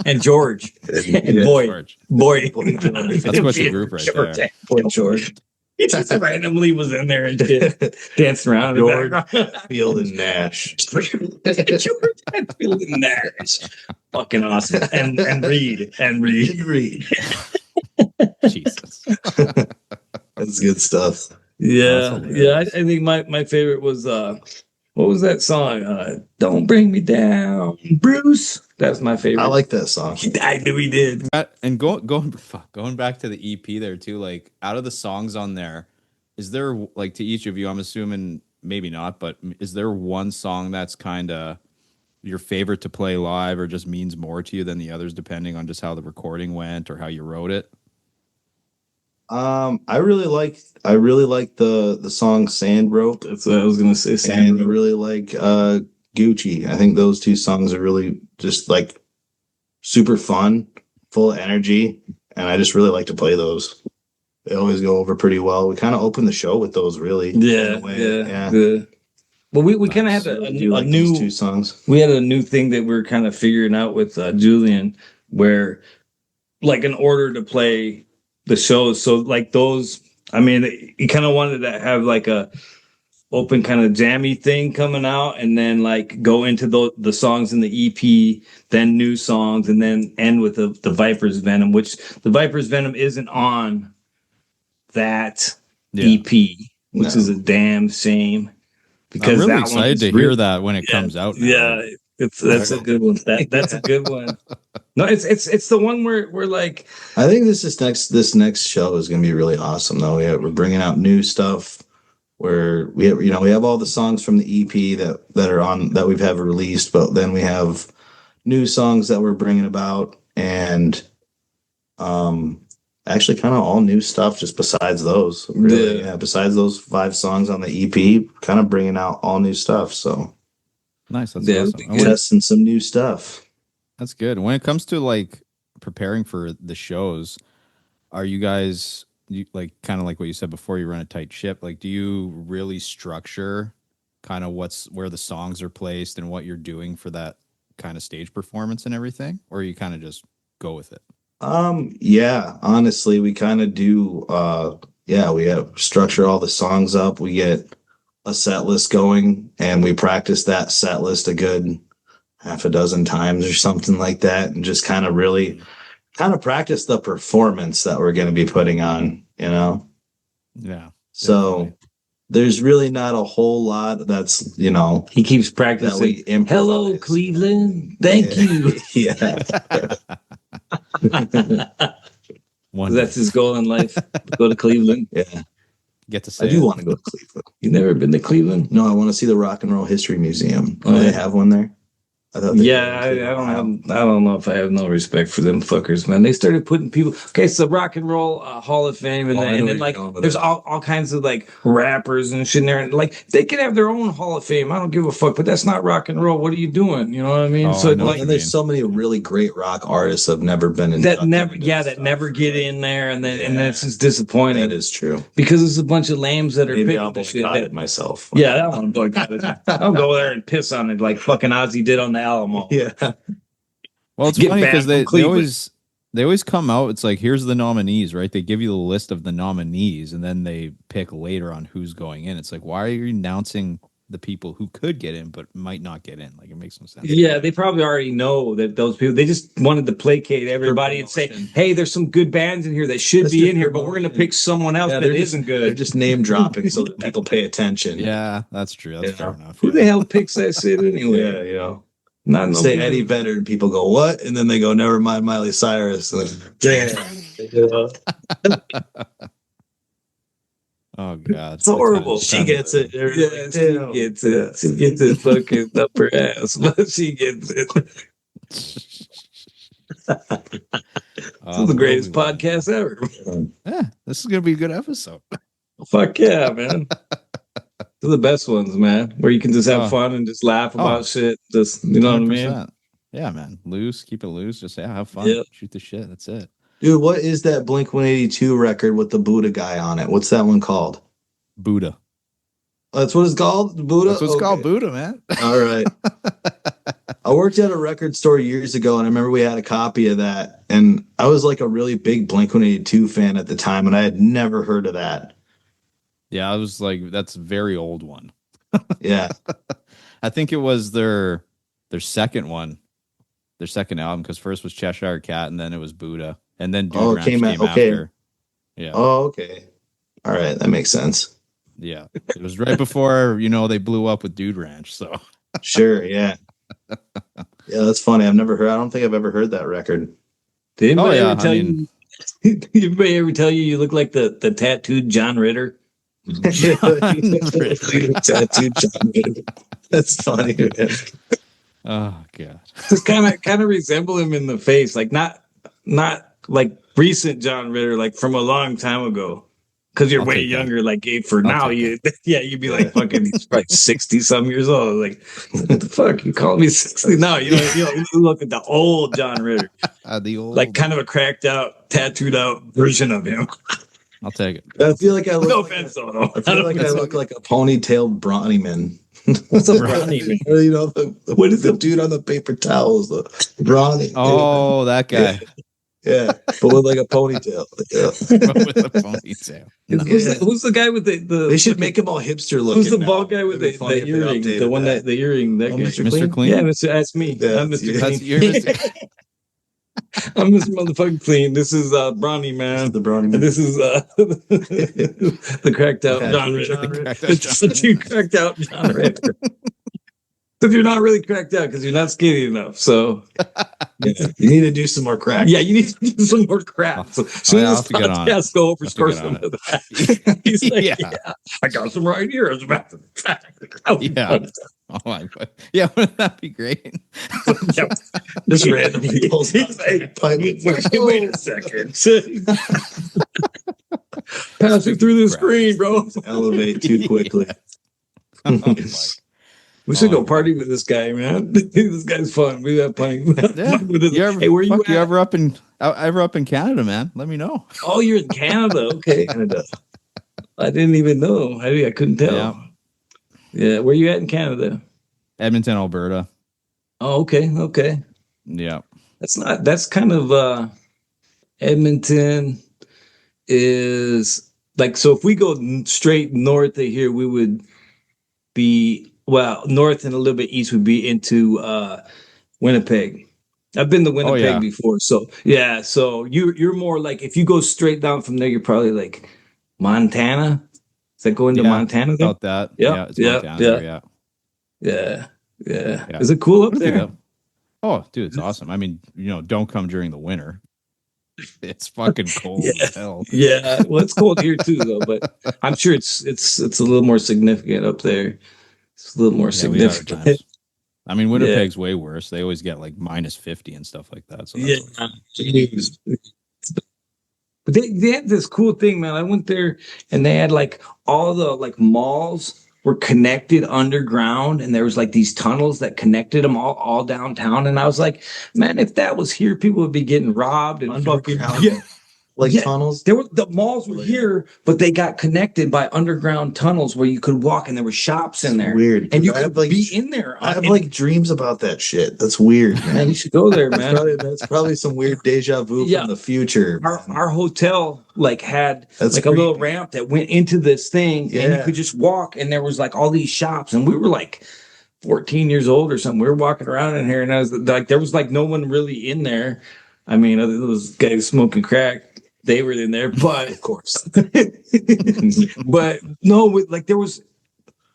and George, and Boyd. That's quite the group right there. Boyd George. He just randomly was in there and shit, dancing around. George, Hetfield, and Nash. George, Hetfield, and Nash. Fucking awesome. And Reed. Jesus. That's good stuff. Yeah. I think my favorite was what was that song? Don't Bring Me Down, Bruce. That's my favorite. I like that song. I knew he did. And going back to the EP there too, like out of the songs on there, is there, like, to each of you, I'm assuming maybe not, but is there one song that's kind of your favorite to play live or just means more to you than the others, depending on just how the recording went or how you wrote it? I really like the song Sand Rope. That's what I was gonna say. And I really like Gucci. I think those two songs are really just like super fun, full of energy, and I just really like to play those. They always go over pretty well. We kind of open the show with those, really. Yeah. Well, we kind of had a new two songs. We had a new thing that we are kind of figuring out with Julian, where like in order to play the shows, so like those, I mean, he kind of wanted to have like a open kind of jammy thing coming out, and then like go into the songs in the EP, then new songs, and then end with the Viper's Venom, which the Viper's Venom isn't on that EP, which is a damn shame. Because I'm really excited to hear that when it comes out now. Yeah, that's a good one. That's a good one. No, it's the one where like, I think this next show is going to be really awesome though. We're bringing out new stuff where we have all the songs from the EP that are on that we've have released, but then we have new songs that we're bringing about, and actually kind of all new stuff just besides those. Really, besides those 5 songs on the EP, kind of bringing out all new stuff. So nice. That's awesome. Testing some new stuff. That's good. When it comes to like preparing for the shows, are you guys like kind of like what you said before, you run a tight ship? Like, do you really structure kind of where the songs are placed and what you're doing for that kind of stage performance and everything, or you kind of just go with it? Yeah, honestly, we kind of do. We have structure all the songs up. We get a set list going, and we practice that set list a good half a dozen times or something like that, and just kind of really practice the performance that we're going to be putting on, Yeah. So definitely. There's really not a whole lot that's, he keeps practicing. Hello, Cleveland. Thank you. Yeah. That's his goal in life. Go to Cleveland. Yeah. Get to say I do want to go to Cleveland. You've never been to Cleveland? No, I want to see the Rock and Roll History Museum. Do they have one there? I don't know if I have no respect for them fuckers, man. They started putting people. Okay, so Rock and Roll Hall of Fame, and then like there's all kinds of like rappers and shit in there, and like they can have their own Hall of Fame. I don't give a fuck, but that's not rock and roll. What are you doing? You know what I mean? So like, and there's so many really great rock artists that have never been in that never get in there, and then it's just disappointing. That is true, because there's a bunch of lambs that are maybe I'll boycott it myself. Yeah, I want to boycott it. I'll go there and piss on it like fucking Ozzy did on the Alamo. Yeah. Well, it's funny because they always come out. It's like, here's the nominees, right? They give you the list of the nominees, and then they pick later on who's going in. It's like, why are you announcing the people who could get in but might not get in? Like, it makes no sense. Yeah, they probably already know that those people. They just wanted to placate everybody and say, "Hey, there's some good bands in here that should be in here, but we're going to pick someone else that isn't good." They're just name dropping so that people pay attention. Yeah, that's true. That's fair enough. Who the hell picks that shit anyway? Yeah, Not say Eddie Vedder, and people go, "What?" And then they go, "Never mind, Miley Cyrus." Damn. Oh God, it's horrible. She gets it. Yeah, she gets it. She gets it fucking up her ass, but she gets it. This is the greatest podcast ever. Yeah, this is gonna be a good episode. Fuck yeah, man. They're the best ones, man. Where you can just have fun and just laugh about shit. Just, you know 100%. What I mean? Yeah, man. Loose, keep it loose. Just have fun. Shoot the shit. That's it. Dude, what is that Blink 182 record with the Buddha guy on it? What's that one called? Buddha. That's what it's called? Buddha? That's what's called, Buddha, man. All right. I worked at a record store years ago, and I remember we had a copy of that. And I was like a really big Blink 182 fan at the time, and I had never heard of that. Yeah, I was like, that's a very old one. Yeah. I think it was their second one, their second album, because first was Cheshire Cat, and then it was Buddha. And then Dude Ranch came after. Yeah. Oh, okay. All right, that makes sense. Yeah. It was right before, they blew up with Dude Ranch, so. Sure, yeah. Yeah, that's funny. I don't think I've ever heard that record. Did anybody ever tell you? Anybody ever tell you look like the tattooed John Ritter? Tattooed John Ritter. That's funny, man. Oh god. Just kind of resemble him in the face, like not like recent John Ritter, like from a long time ago. Because you're way younger, like for now, you'd be like fucking like 60 some years old. Like, what the fuck? You call me 60? No, you look at the old John Ritter. The old, like kind of a cracked out, tattooed out version of him. I'll take it. I feel like I look. No offense, though. I feel like I look like a ponytailed brawny man. What's a brawny man? What is the dude on the paper towels? The brawny. Oh, that guy. Yeah, but with like a ponytail. Yeah. With a ponytail. Who's the guy with the? They should make him all hipster looking. Who's the bald guy with the earring? The one that the earring. That Mr. Clean. Yeah, that's me. Yeah, I'm Mr. Clean. You're Mr. I'm Mr. Motherfucking Clean. This is Brawny Man. The Brawny Man. And this is the cracked out John Ritter. You cracked out John Ritter. Because you're not really cracked out because you're not skinny enough. So you need to do some more crack. Yeah, you need to do some more crap. So soon as this podcast go over, scores some of that. He's like, yeah, I got some right here. As a matter of fact. Yeah. Oh my God. Yeah, wouldn't that be great? Just randomly pulls out. Wait a second. Passing through the screen, bro. Elevate too quickly. We should go party with this guy, man. This guy's fun. We have playing. Yeah. Hey, where you at? You ever up in Canada, man? Let me know. Oh, you're in Canada. Okay. Canada. I didn't even know. I couldn't tell. Yeah. Where you at in Canada? Edmonton, Alberta. Oh, okay. Yeah. That's kind of Edmonton is like, so if we go straight north of here, we would be north and a little bit east would be into Winnipeg. I've been to Winnipeg before, so yeah. So you're more like, if you go straight down from there, you're probably like Montana. Is that going to Montana? About that. Yeah, it's Montana. Yeah. Is it cool up there? Oh, dude, it's awesome. I mean, don't come during the winter. It's fucking cold as hell. Yeah, well, it's cold here too, though. But I'm sure it's a little more significant up there. It's a little more significant. I mean, Winnipeg's way worse. They always get like minus 50 and stuff like that. So but they had this cool thing, man. I went there and they had like all the like malls were connected underground, and there was like these tunnels that connected them all downtown. And I was like, man, if that was here, people would be getting robbed and fucking tunnels. The malls were here, but they got connected by underground tunnels where you could walk, and there were shops in there. Weird, and you could be in there. I have like dreams about that shit. That's weird, man. You should go there, man. That's probably some weird deja vu from the future. Our hotel like had a little ramp that went into this thing, and you could just walk, and there was like all these shops, and we were like 14 years old or something. We were walking around in here, and I was like, there was like no one really in there. I mean, other than those guys smoking crack. They were in there, but of course, but no, like there was,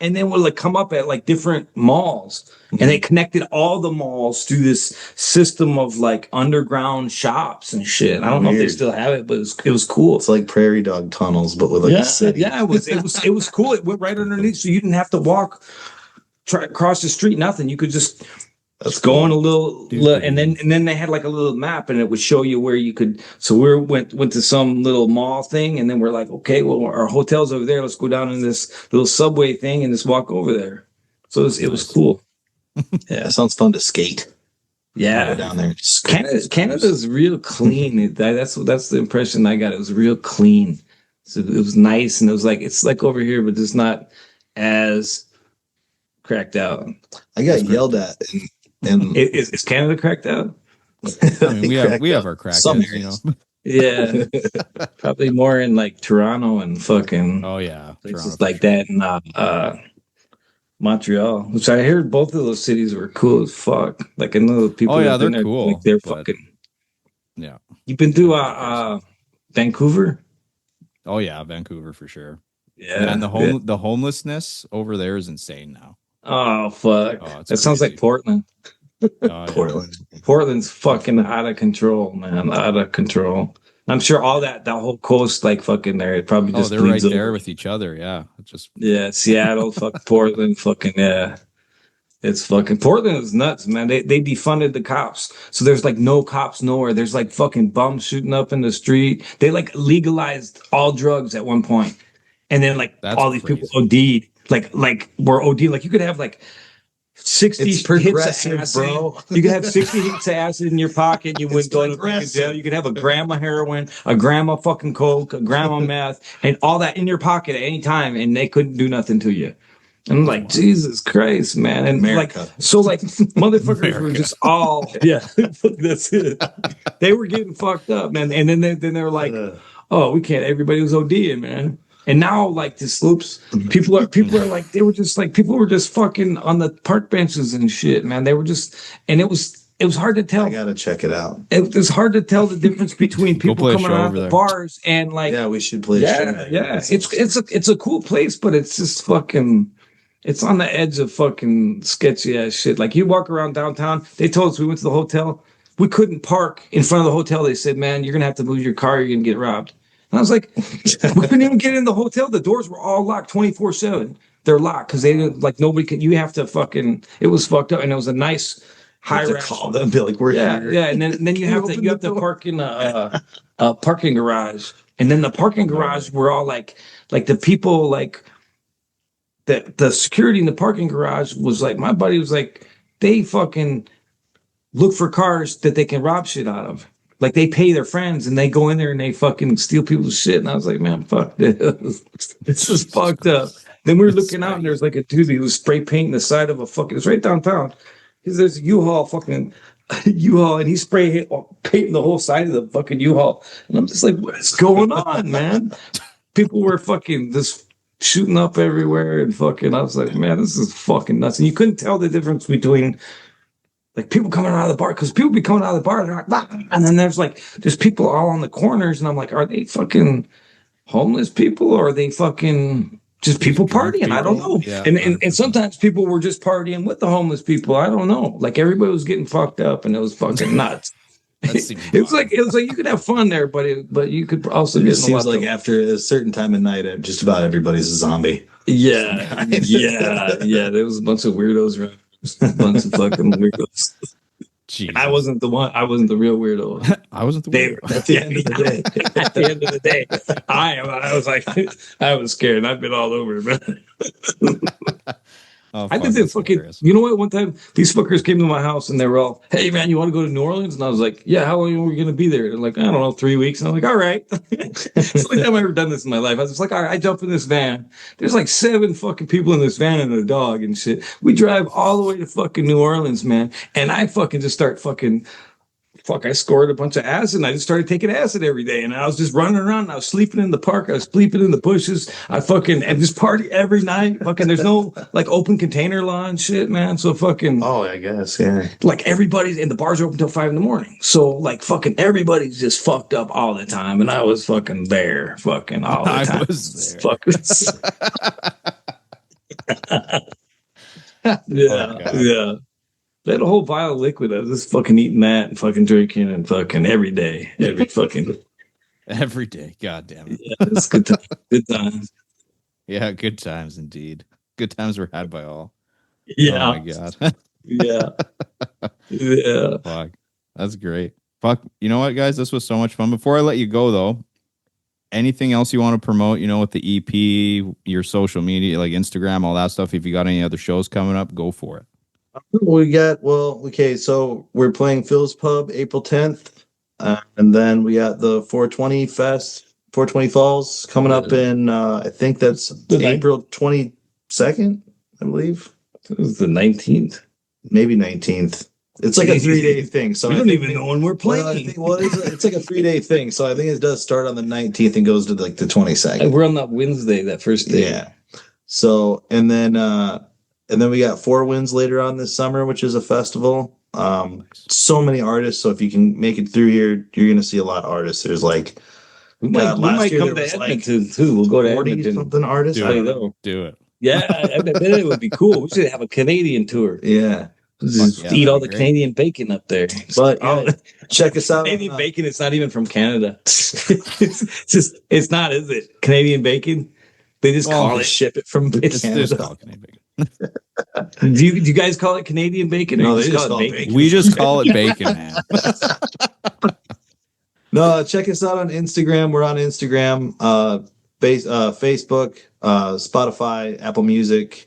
and then we'll like come up at like different malls, and they connected all the malls through this system of like underground shops and shit. I don't know if they still have it, but it was cool. It's like prairie dog tunnels, but with like a city. Yeah, it was cool. It went right underneath, so you didn't have to walk, across the street. Nothing. You could just That's going cool. a little, and then they had like a little map, and it would show you where you could. So we went to some little mall thing, and then we're like, okay, well, our hotel's over there. Let's go down in this little subway thing and just walk over there. So it was cool. Yeah, it sounds fun to skate. Yeah, go down there. Canada's real clean. That's the impression I got. It was real clean. So it was nice, and it was like it's like over here, but it's not as cracked out. I got yelled at, and is Canada cracked out? I mean, we have our crackheads, you know. Yeah, probably more in like Toronto and fucking places Toronto, like that, and Montreal, which I heard both of those cities were cool as fuck. Like I know the people. Oh yeah, they're cool. Like they're fucking. Yeah. You've been to Vancouver? Oh yeah, Vancouver for sure. Yeah, and the homelessness over there is insane now. Oh fuck! That sounds like Portland. Portland's fucking out of control, man. Out of control. I'm sure all that whole coast, like fucking there, it probably just they're right there with each other. Yeah, Seattle, fuck Portland, fucking It's fucking Portland is nuts, man. They defunded the cops, so there's like no cops nowhere. There's like fucking bums shooting up in the street. They like legalized all drugs at one point, and then like all these people OD'd. Like were OD. Like you could have like 60 hits of acid, bro. You could have 60 hits of acid in your pocket. You wouldn't go to jail. You could have a gram of heroin, a gram of fucking coke, a gram of meth, and all that in your pocket at any time, and they couldn't do nothing to you. And I'm like, Jesus Christ, man. And America. Like motherfuckers were just all, that's it. They were getting fucked up, man. And then they were like, oh, we can't. Everybody was ODing, man. And now, like, the sloops, people are like, they were just like, people were just fucking on the park benches and shit, man. They were just, and it was hard to tell. I gotta check it out. It was hard to tell the difference between people coming out of the bars and like, we should play a show. Yeah, it's a cool place, but it's just fucking. It's on the edge of fucking sketchy ass shit. Like you walk around downtown, they told us we went to the hotel. We couldn't park in front of the hotel. They said, man, you're going to have to move your car. You're going to get robbed. And I was like, we couldn't even get in the hotel. The doors were all locked 24/7. They're locked because they didn't like nobody could. You have to fucking. It was fucked up, and it was a nice high rise. Call them, be like, we're here. Yeah, and then you have to park in a parking garage, and then the parking garage were all like the people like. The security in the parking garage was like, my buddy was like, they fucking look for cars that they can rob shit out of. Like they pay their friends and they go in there and they fucking steal people's shit. And I was like, man, fuck this. It's just fucked up. Then we were looking out and there's like a dude who was spray painting the side of a fucking, it's right downtown. There's a U-Haul fucking U-Haul and he's painting the whole side of the fucking U-Haul. And I'm just like, what's going on, man? People were fucking this shooting up everywhere and fucking, I was like, man, this is fucking nuts. And you couldn't tell the difference between like people coming out of the bar, because people be coming out of the bar, they're like, bah! And then there's people all on the corners, and I'm like, are they fucking homeless people or are they fucking just people partying? I don't know. Yeah, and sometimes people were just partying with the homeless people. I don't know. Like everybody was getting fucked up and it was fucking nuts. It was like you could have fun there, but you could also get. It seems like after a certain time of night, just about everybody's a zombie. Yeah, yeah. There was a bunch of weirdos around. A bunch of fucking weirdos. Jesus. I wasn't the one. I wasn't the real weirdo. I wasn't the weirdo. At the end of the day. At the end of the day, I was like, I was scared. I've been all over, man. I did this fucking. Hilarious. You know what? One time, these fuckers came to my house and they were all, "Hey man, you want to go to New Orleans?" And I was like, "Yeah, how long are we gonna be there?" They're like, "I don't know, 3 weeks." And I'm like, "All right." It's the only time I've ever done this in my life. I was just like, "All right," I jump in this van. There's like 7 fucking people in this van and a dog and shit. We drive all the way to fucking New Orleans, man. And I fucking just start fucking. I scored a bunch of acid and I just started taking acid every day. And I was just running around. And I was sleeping in the park. I was sleeping in the bushes. I fucking, and just party every night. Fucking, there's no like open container law and shit, man. So fucking. Oh, I guess, yeah. Like everybody's, and the bars are open till 5 a.m. So like fucking everybody's just fucked up all the time. And I was fucking there fucking all the time. I was there. Yeah. They had a whole vial of liquid. I was just fucking eating that and fucking drinking and fucking every day. Every day. God damn it. Yeah, it's good times. Good times. Yeah, good times indeed. Good times were had by all. Yeah. Oh my God. Yeah. Yeah. Fuck. That's great. Fuck. You know what, guys? This was so much fun. Before I let you go, though, anything else you want to promote, with the EP, your social media, like Instagram, all that stuff? If you got any other shows coming up, go for it. So we're playing Phil's Pub April 10th. And then we got the 420 Fest, 420 Falls coming up in, I think that's April 22nd, I believe. It was the 19th. Maybe 19th. It's like a 3-day thing. So we don't even know when we're playing. It's like a 3-day thing. So I think it does start on the 19th and goes to like the 22nd. We're on that Wednesday, that first day. Yeah. So, and then we got Four Winds later on this summer, which is a festival. So many artists. So if you can make it through here, you're going to see a lot of artists. There's like, we might come to Edmonton too. We'll go to Edmonton. Something artists. Do it. Yeah, I bet it would be cool. We should have a Canadian tour. Yeah. Just eat all the Canadian bacon up there. But check us out. Canadian bacon, it's not even from Canada. It's not, is it? Canadian bacon? They just ship it from Canada. It's called Canadian bacon. Do you guys call it Canadian bacon? No, they just call it bacon. We just call it bacon, man. No, check us out on Instagram. We're on Instagram, Facebook, Spotify, Apple Music,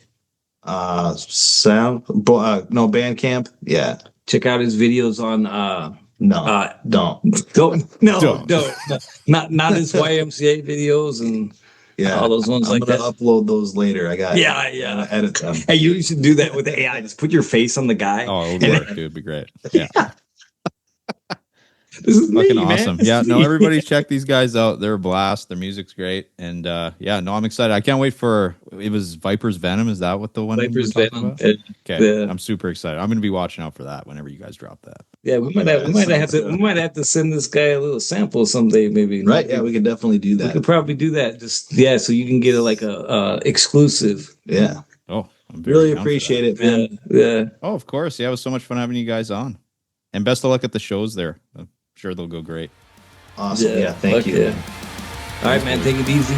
Bandcamp. Yeah. Check out his videos on don't. Not his YMCA videos and all those ones. I'm gonna upload those later. I got edit them. Hey, you should do that with AI. Just put your face on the guy. Oh, it would work, dude. It'd be great. Yeah. This is fucking me, awesome. Man. Yeah, no, everybody check these guys out. They're a blast. Their music's great. And I'm excited. I can't wait for it was Viper's Venom. Is that what the one Viper's Venom? Okay. I'm super excited. I'm gonna be watching out for that whenever you guys drop that. Yeah, we might have to send this guy a little sample someday, maybe. Right? Yeah, we could definitely do that. We could probably do that. Just so you can get a exclusive. Yeah. Oh, I'm really appreciate it, man. Yeah. Oh, of course. Yeah, it was so much fun having you guys on. And best of luck at the shows there. I'm sure they'll go great. Awesome. Yeah, thank you. Yeah. All right, man. Take it easy.